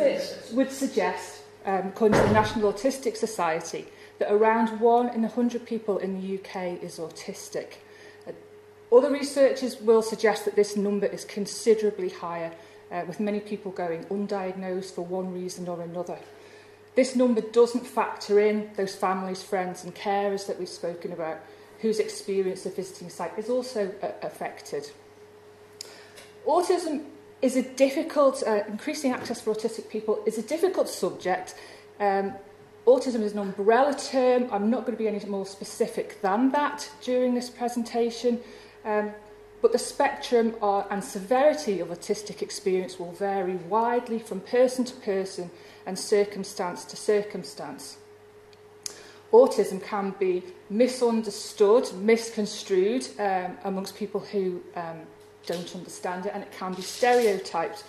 research would suggest, according to the National Autistic Society, that around 1 in 100 people in the UK is autistic. Other researchers will suggest that this number is considerably higher, with many people going undiagnosed for one reason or another. This number doesn't factor in those families, friends and carers that we've spoken about, whose experience of visiting site is also affected. Autism is a difficult, increasing access for autistic people is a difficult subject. Autism is an umbrella term. I'm not going to be any more specific than that during this presentation, but the spectrum and severity of autistic experience will vary widely from person to person and circumstance to circumstance. Autism can be misunderstood, misconstrued amongst people who don't understand it, and it can be stereotyped.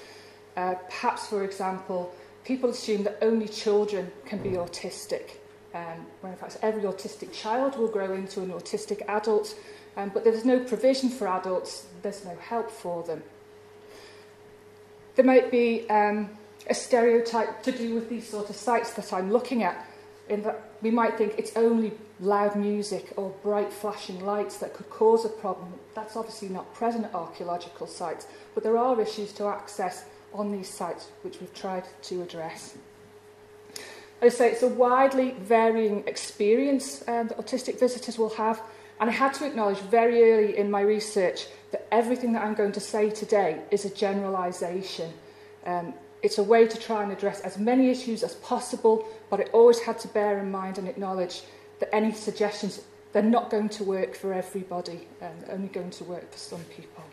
Perhaps, for example, people assume that only children can be autistic, when in fact every autistic child will grow into an autistic adult, but there's no provision for adults, there's no help for them. There might be a stereotype to do with these sort of sites that I'm looking at, in that we might think it's only loud music or bright flashing lights that could cause a problem. That's obviously not present at archaeological sites, but there are issues to access on these sites which we've tried to address. As I say, it's a widely varying experience that autistic visitors will have, and I had to acknowledge very early in my research that everything that I'm going to say today is a generalisation. It's a way to try and address as many issues as possible, but I always had to bear in mind and acknowledge that any suggestions, they're not going to work for everybody, they're only going to work for some people.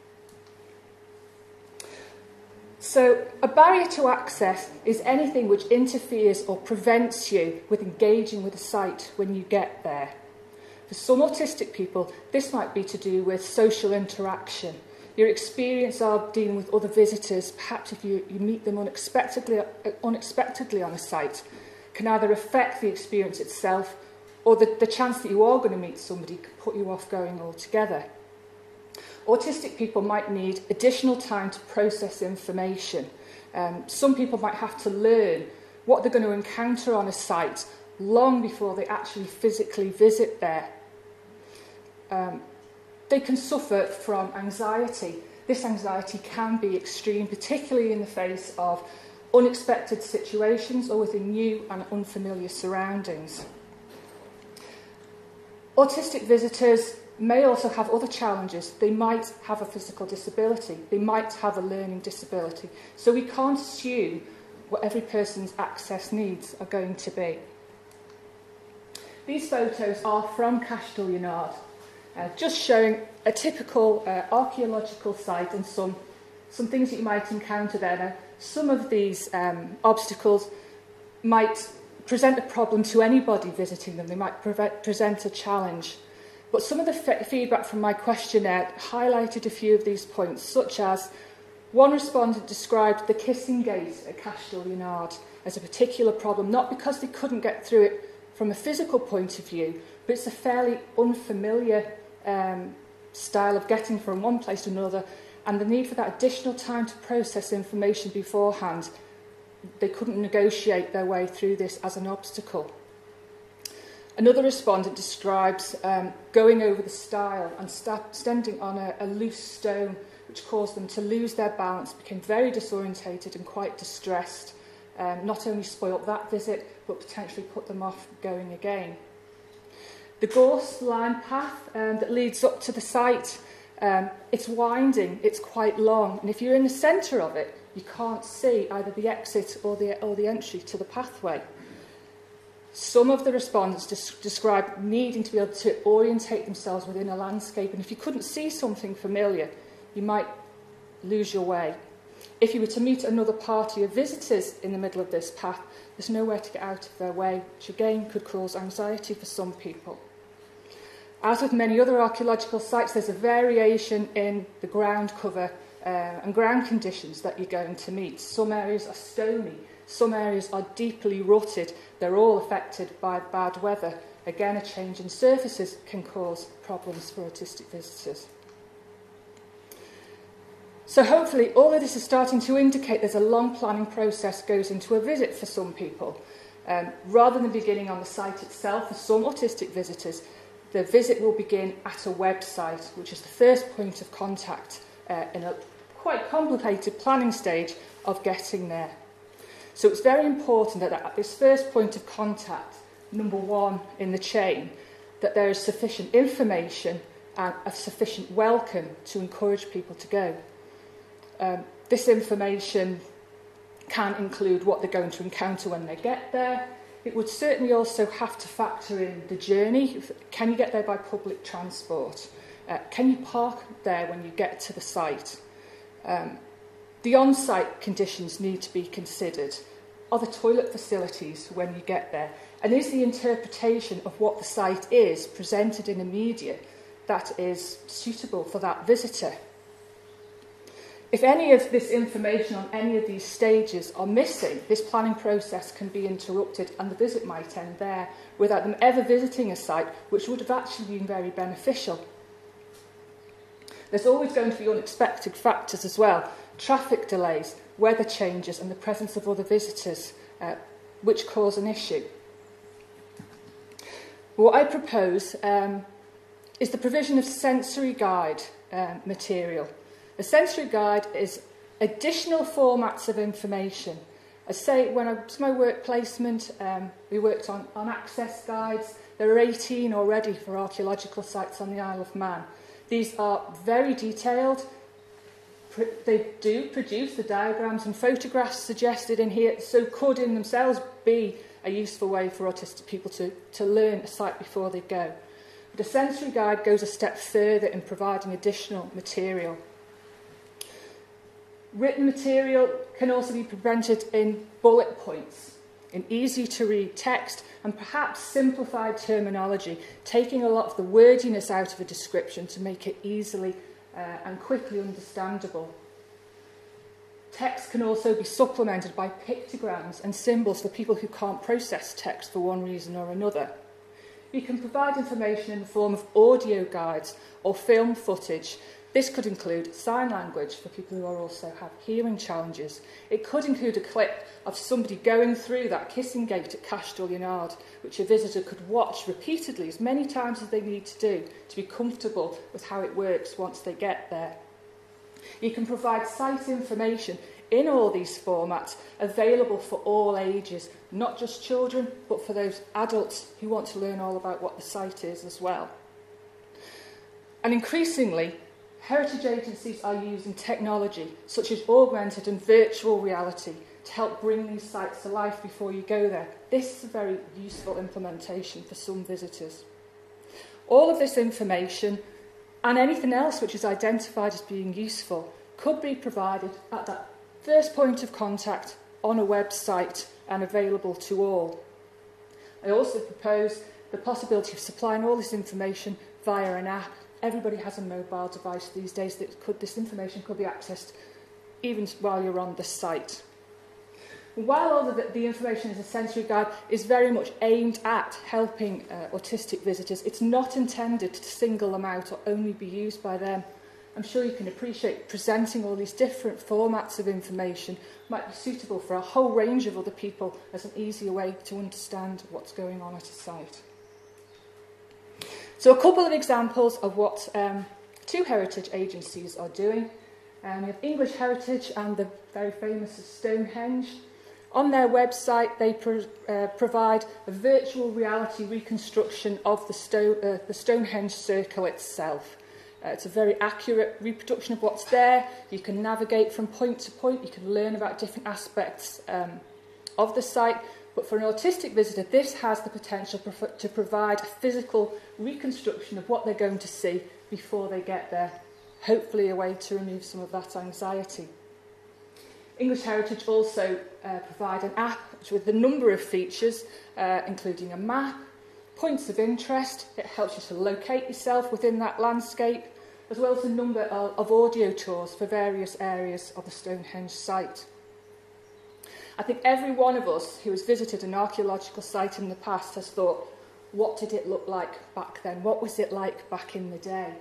So a barrier to access is anything which interferes or prevents you with engaging with a site when you get there. For some autistic people, this might be to do with social interaction. Your experience of dealing with other visitors, perhaps if you meet them unexpectedly on a site, can either affect the experience itself, or the chance that you are going to meet somebody could put you off going altogether. Autistic people might need additional time to process information. Some people might have to learn what they're going to encounter on a site long before they actually physically visit there. They can suffer from anxiety. This anxiety can be extreme, particularly in the face of unexpected situations or within new and unfamiliar surroundings. Autistic visitors may also have other challenges. They might have a physical disability. They might have a learning disability. So we can't assume what every person's access needs are going to be. These photos are from Castellionard, just showing a typical archaeological site and some things that you might encounter there. Now, some of these obstacles might present a problem to anybody visiting them. They might present a challenge. But some of the feedback from my questionnaire highlighted a few of these points, such as one respondent described the kissing gate at Castellionard as a particular problem, not because they couldn't get through it from a physical point of view, but it's a fairly unfamiliar style of getting from one place to another, and the need for that additional time to process information beforehand. They couldn't negotiate their way through this as an obstacle. Another respondent describes going over the stile and standing on a loose stone, which caused them to lose their balance, became very disorientated and quite distressed. Not only spoilt that visit, but potentially put them off going again. The gorse line path that leads up to the site, it's winding, it's quite long, and if you're in the centre of it, you can't see either the exit or the entry to the pathway. Some of the respondents described needing to be able to orientate themselves within a landscape, and if you couldn't see something familiar, you might lose your way. If you were to meet another party of visitors in the middle of this path, there's nowhere to get out of their way, which again could cause anxiety for some people. As with many other archaeological sites, there's a variation in the ground cover and ground conditions that you're going to meet. Some areas are stony, some areas are deeply rutted. They're all affected by bad weather. Again, a change in surfaces can cause problems for autistic visitors. So hopefully all of this is starting to indicate there's a long planning process goes into a visit for some people. Rather than beginning on the site itself, for some autistic visitors, the visit will begin at a website, which is the first point of contact in a quite complicated planning stage of getting there. So it's very important that at this first point of contact, number one in the chain, that there is sufficient information and a sufficient welcome to encourage people to go. This information can include what they're going to encounter when they get there. It would certainly also have to factor in the journey. Can you get there by public transport? Can you park there when you get to the site? The on-site conditions need to be considered. Are the toilet facilities when you get there? And is the interpretation of what the site is presented in the media that is suitable for that visitor? If any of this information on any of these stages are missing, this planning process can be interrupted and the visit might end there without them ever visiting a site, which would have actually been very beneficial. There's always going to be unexpected factors as well: traffic delays, weather changes and the presence of other visitors, which cause an issue. What I propose is the provision of sensory guide material. A sensory guide is additional formats of information. I say, when I was my work placement, we worked on access guides. There are 18 already for archaeological sites on the Isle of Man. These are very detailed. They do produce the diagrams and photographs suggested in here, so could in themselves be a useful way for autistic people to learn a site before they go. The sensory guide goes a step further in providing additional material. Written material can also be presented in bullet points, in easy-to-read text, and perhaps simplified terminology, taking a lot of the wordiness out of a description to make it easily and quickly understandable. Text can also be supplemented by pictograms and symbols for people who can't process text for one reason or another. You can provide information in the form of audio guides or film footage. This could include sign language for people who also have hearing challenges. It could include a clip of somebody going through that kissing gate at Cashel Yard, which a visitor could watch repeatedly as many times as they need to do to be comfortable with how it works once they get there. You can provide site information in all these formats available for all ages, not just children, but for those adults who want to learn all about what the site is as well. And increasingly, heritage agencies are using technology such as augmented and virtual reality to help bring these sites to life before you go there. This is a very useful implementation for some visitors. All of this information and anything else which is identified as being useful could be provided at that first point of contact on a website and available to all. I also propose the possibility of supplying all this information via an app. Everybody has a mobile device these days this information could be accessed even while you're on the site. While all the information as a sensory guide is very much aimed at helping autistic visitors, it's not intended to single them out or only be used by them. I'm sure you can appreciate presenting all these different formats of information might be suitable for a whole range of other people as an easier way to understand what's going on at a site. So a couple of examples of what two heritage agencies are doing. We have English Heritage and the very famous Stonehenge. On their website, they provide a virtual reality reconstruction of the Stonehenge circle itself. It's a very accurate reproduction of what's there. You can navigate from point to point. You can learn about different aspects of the site. But for an autistic visitor, this has the potential to provide a physical reconstruction of what they're going to see before they get there, hopefully a way to remove some of that anxiety. English Heritage also provide an app with a number of features, including a map, points of interest. It helps you to locate yourself within that landscape, as well as a number of audio tours for various areas of the Stonehenge site. I think every one of us who has visited an archaeological site in the past has thought, what did it look like back then? What was it like back in the day?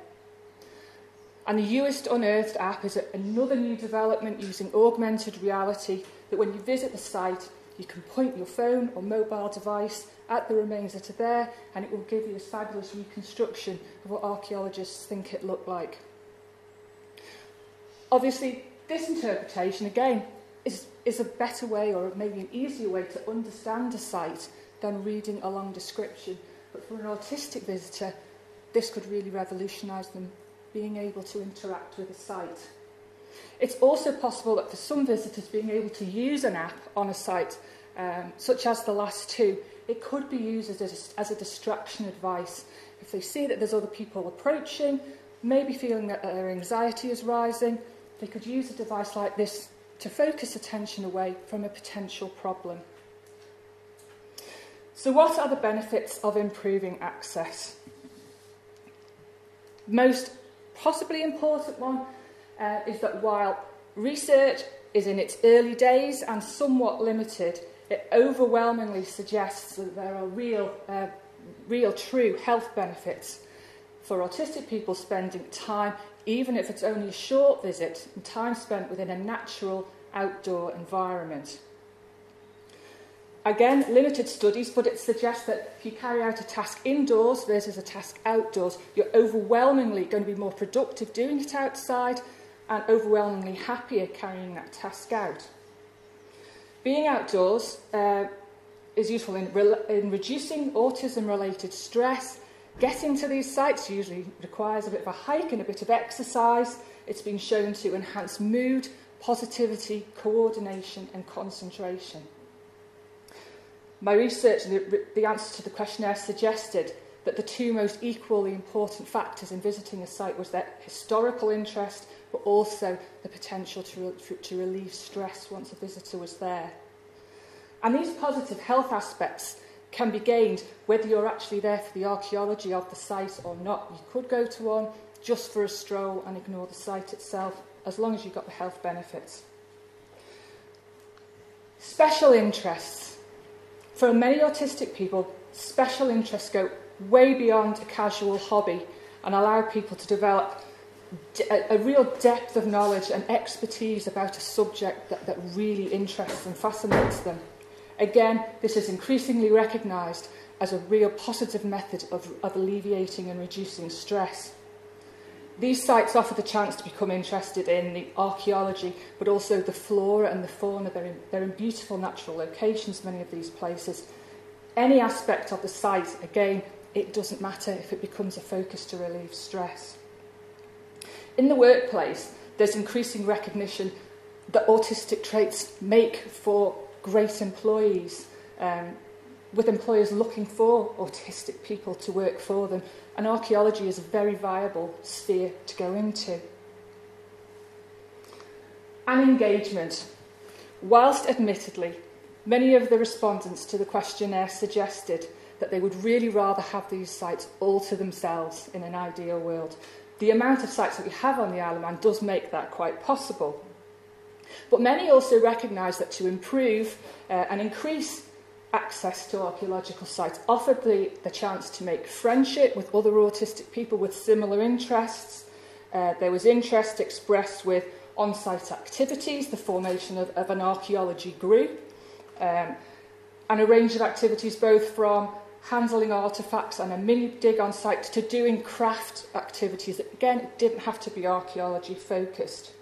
And the newest unearthed app is another new development using augmented reality that when you visit the site, you can point your phone or mobile device at the remains that are there, and it will give you a fabulous reconstruction of what archaeologists think it looked like. Obviously, this interpretation, again, is a better way, or maybe an easier way, to understand a site than reading a long description. But for an autistic visitor, this could really revolutionise them being able to interact with a site. It's also possible that for some visitors, being able to use an app on a site, such as the last two, it could be used as a distraction advice. If they see that there's other people approaching, maybe feeling that their anxiety is rising, they could use a device like this to focus attention away from a potential problem. So what are the benefits of improving access? Most possibly important one is that while research is in its early days and somewhat limited, it overwhelmingly suggests that there are real true health benefits for autistic people spending time, even if it's only a short visit, and time spent within a natural outdoor environment. Again, limited studies, but it suggests that if you carry out a task indoors versus a task outdoors, you're overwhelmingly going to be more productive doing it outside and overwhelmingly happier carrying that task out. Being outdoors is useful in reducing autism-related stress. Getting to these sites usually requires a bit of a hike and a bit of exercise. It's been shown to enhance mood, positivity, coordination and concentration. My research and the answer to the questionnaire suggested that the two most equally important factors in visiting a site was their historical interest, but also the potential to relieve stress once a visitor was there. And these positive health aspects can be gained whether you're actually there for the archaeology of the site or not. You could go to one just for a stroll and ignore the site itself, as long as you've got the health benefits. Special interests. For many autistic people, special interests go way beyond a casual hobby and allow people to develop a real depth of knowledge and expertise about a subject that really interests and fascinates them. Again, this is increasingly recognised as a real positive method of alleviating and reducing stress. These sites offer the chance to become interested in the archaeology, but also the flora and the fauna. They're in beautiful natural locations, many of these places. Any aspect of the site, again, it doesn't matter if it becomes a focus to relieve stress. In the workplace, there's increasing recognition that autistic traits make for great employees, with employers looking for autistic people to work for them. And archaeology is a very viable sphere to go into. And engagement. Whilst admittedly, many of the respondents to the questionnaire suggested that they would really rather have these sites all to themselves in an ideal world, the amount of sites that we have on the Isle of Man does make that quite possible. But many also recognise that to improve and increase access to archaeological sites offered the chance to make friendship with other autistic people with similar interests. There was interest expressed with on-site activities, the formation of an archaeology group, and a range of activities both from handling artefacts and a mini dig on site to doing craft activities. Again, it didn't have to be archaeology focused.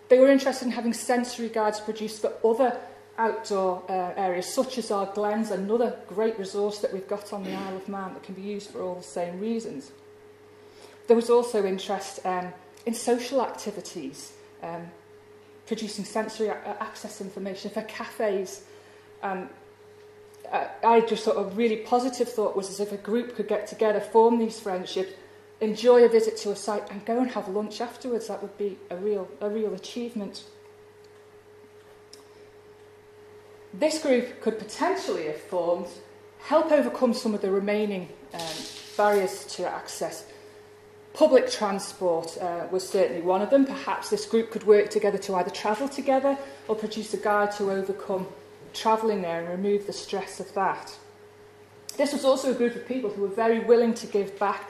They were interested in having sensory guides produced for other outdoor areas, such as our glens, another great resource that we've got on the Isle of Man that can be used for all the same reasons. There was also interest in social activities, producing sensory access information for cafes. I just thought a really positive thought was as if a group could get together, form these friendships, enjoy a visit to a site and go and have lunch afterwards. That would be a real achievement. This group could potentially, if formed, help overcome some of the remaining barriers to access. Public transport was certainly one of them. Perhaps this group could work together to either travel together or produce a guide to overcome travelling there and remove the stress of that. This was also a group of people who were very willing to give back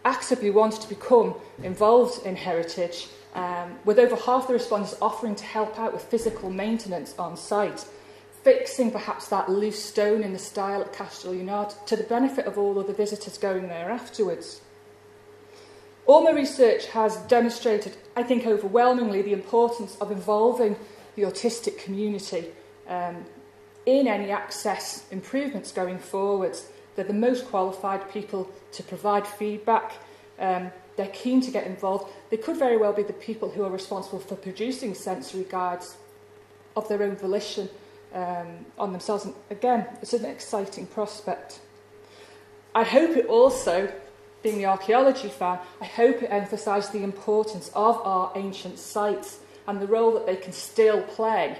actively wanted to become involved in heritage, with over half the respondents offering to help out with physical maintenance on site, fixing perhaps that loose stone in the style at Castell Yard to the benefit of all other visitors going there afterwards. All my research has demonstrated, I think overwhelmingly, the importance of involving the autistic community in any access improvements going forwards. They're the most qualified people to provide feedback. They're keen to get involved. They could very well be the people who are responsible for producing sensory guides of their own volition on themselves. And again, it's an exciting prospect. I hope it also, being the archaeology fan, I hope it emphasised the importance of our ancient sites and the role that they can still play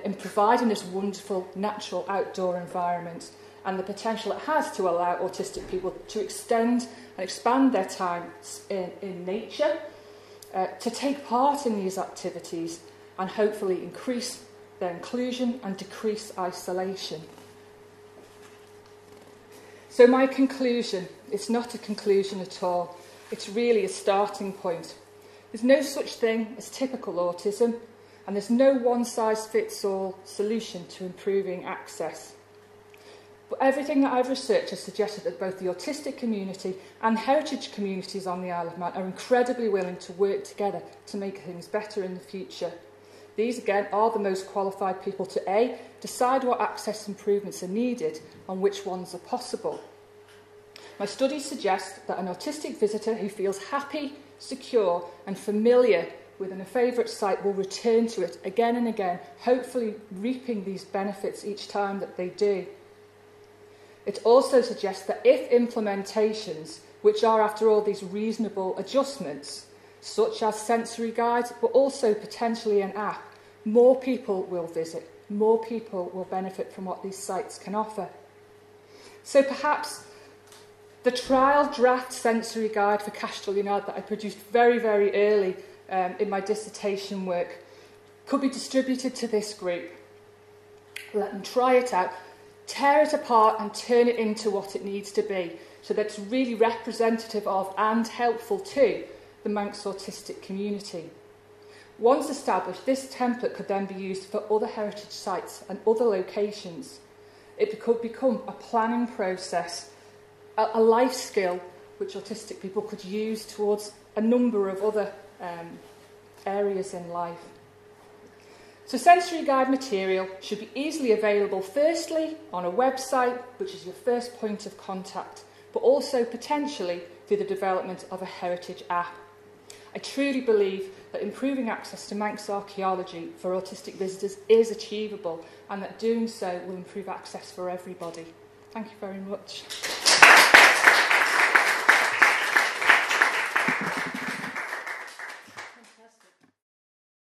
in providing this wonderful natural outdoor environment, and the potential it has to allow autistic people to extend and expand their time in nature, to take part in these activities and hopefully increase their inclusion and decrease isolation. So my conclusion, it's not a conclusion at all, it's really a starting point. There's no such thing as typical autism, and there's no one-size-fits-all solution to improving access. But everything that I've researched has suggested that both the autistic community and heritage communities on the Isle of Man are incredibly willing to work together to make things better in the future. These, again, are the most qualified people to A, decide what access improvements are needed and which ones are possible. My studies suggest that an autistic visitor who feels happy, secure and familiar within a favourite site will return to it again and again, hopefully reaping these benefits each time that they do. It also suggests that if implementations, which are after all these reasonable adjustments, such as sensory guides, but also potentially an app, more people will visit, more people will benefit from what these sites can offer. So perhaps the trial draft sensory guide for Castell Yard that I produced very, very early in my dissertation work could be distributed to this group. Let them try it out, tear it apart and turn it into what it needs to be, so that it's really representative of and helpful to the Manx autistic community. Once established, this template could then be used for other heritage sites and other locations. It could become a planning process, a life skill which autistic people could use towards a number of other areas in life. So sensory guide material should be easily available firstly on a website, which is your first point of contact, but also potentially through the development of a heritage app. I truly believe that improving access to Manx archaeology for autistic visitors is achievable, and that doing so will improve access for everybody. Thank you very much.